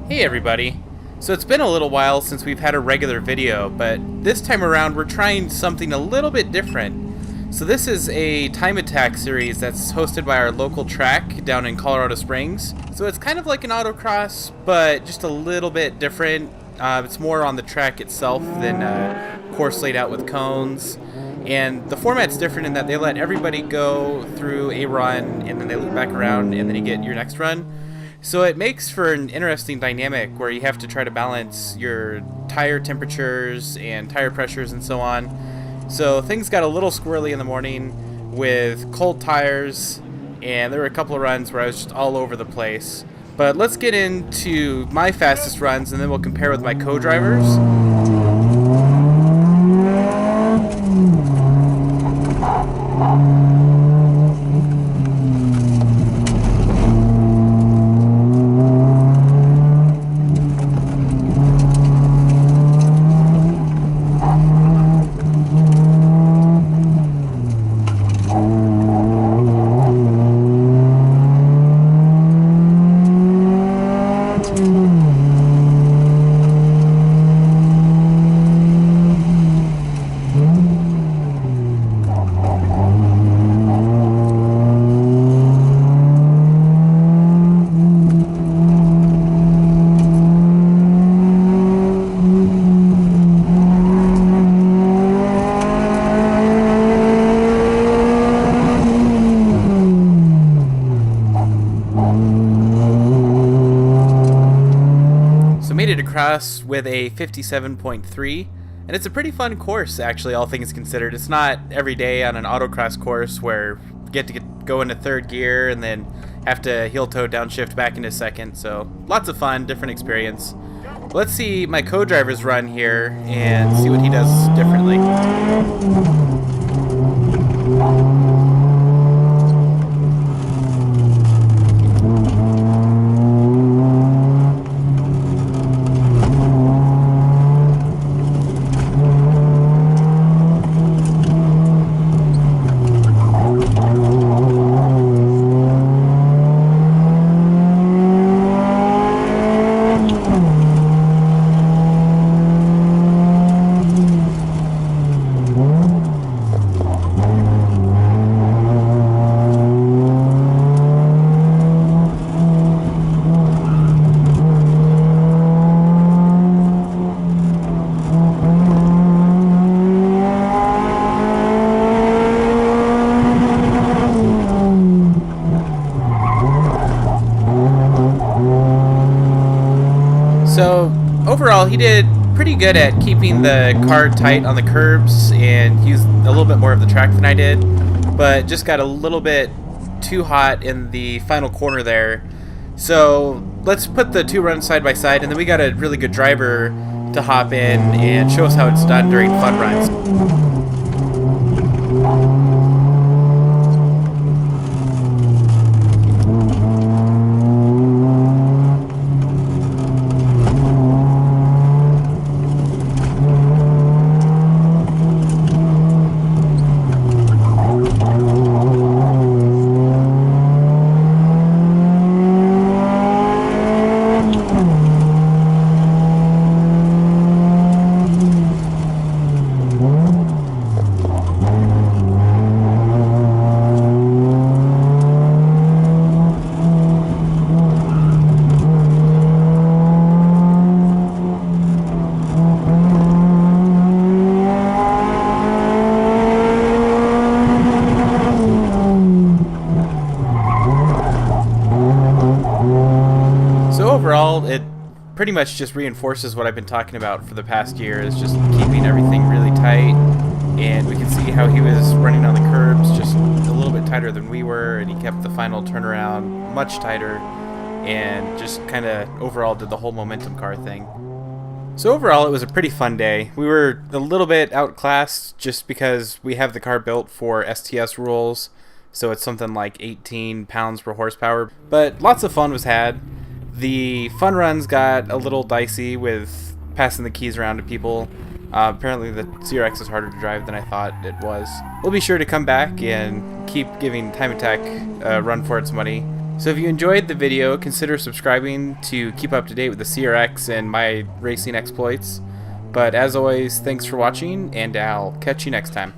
Hey everybody! So it's been a little while since we've had a regular video, but this time around we're trying something a little bit different. So this is a time attack series that's hosted by our local track down in Colorado Springs. So it's kind of like an autocross, but just a little bit different. It's more on the track itself than a course laid out with cones. And the format's different in that they let everybody go through a run and then they loop back around and then you get your next run. So it makes for an interesting dynamic where you have to try to balance your tire temperatures and tire pressures and so on. So things got a little squirrely in the morning with cold tires, and there were a couple of runs where I was just all over the place. But let's get into my fastest runs and then we'll compare with my co-drivers. Made it across with a 57.3, and it's a pretty fun course actually, all things considered. It's not every day on an autocross course where you get to go into third gear and then have to heel toe downshift back into second, so lots of fun, different experience. Let's see my co-driver's run here and see what he does differently. So overall, he did pretty good at keeping the car tight on the curbs and used a little bit more of the track than I did, but just got a little bit too hot in the final corner there. So let's put the two runs side by side, and then we got a really good driver to hop in and show us how it's done during fun runs. Overall, it pretty much just reinforces what I've been talking about for the past year, is just keeping everything really tight, and we can see how he was running on the curbs just a little bit tighter than we were, and he kept the final turnaround much tighter, and just kind of overall did the whole momentum car thing. So overall, it was a pretty fun day. We were a little bit outclassed just because we have the car built for STS rules, so it's something like 18 pounds per horsepower, but lots of fun was had. The fun runs got a little dicey with passing the keys around to people. Apparently the CRX is harder to drive than I thought it was. We'll be sure to come back and keep giving Time Attack a run for its money. So if you enjoyed the video, consider subscribing to keep up to date with the CRX and my racing exploits. But as always, thanks for watching, and I'll catch you next time.